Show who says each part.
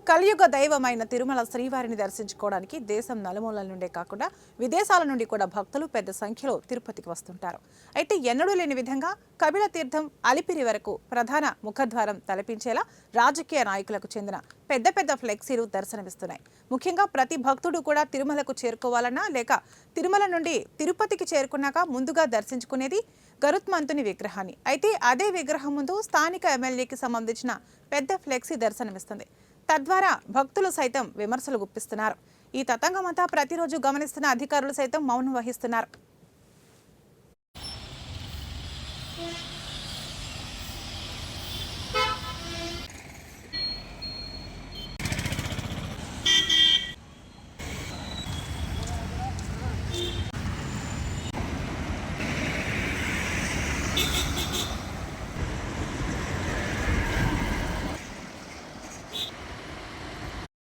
Speaker 1: కలియుగ దైవమైన తిరుమల శ్రీవారిని దర్శించుకోవడానికి దేశం నలుమూలల నుండే కాకుండా విదేశాల నుండి కూడా భక్తులు పెద్ద సంఖ్యలో తిరుపతికి వస్తుంటారు. అయితే ఎన్నడూ లేని విధంగా కపిల తీర్థం అలిపిరి వరకు ప్రధాన ముఖద్వారం తలపించేలా రాజకీయ నాయకులకు చెందిన పెద్ద పెద్ద ఫ్లెక్సీలు దర్శనమిస్తున్నాయి. ముఖ్యంగా ప్రతి భక్తుడు కూడా తిరుమలకు చేరుకోవాలన్నా లేక తిరుమల నుండి తిరుపతికి చేరుకున్నాక ముందుగా దర్శించుకునేది గరుత్మంతుని విగ్రహాన్ని. అయితే అదే విగ్రహం ముందు స్థానిక ఎమ్మెల్యేకి సంబంధించిన పెద్ద ఫ్లెక్సీ దర్శనమిస్తుంది. తద్వారా భక్తులు సైతం విమర్శలు గుప్పిస్తున్నారు. ఈ తతంగమంతా ప్రతిరోజు గమనిస్తున్న అధికారులు సైతం మౌనం వహిస్తున్నారు.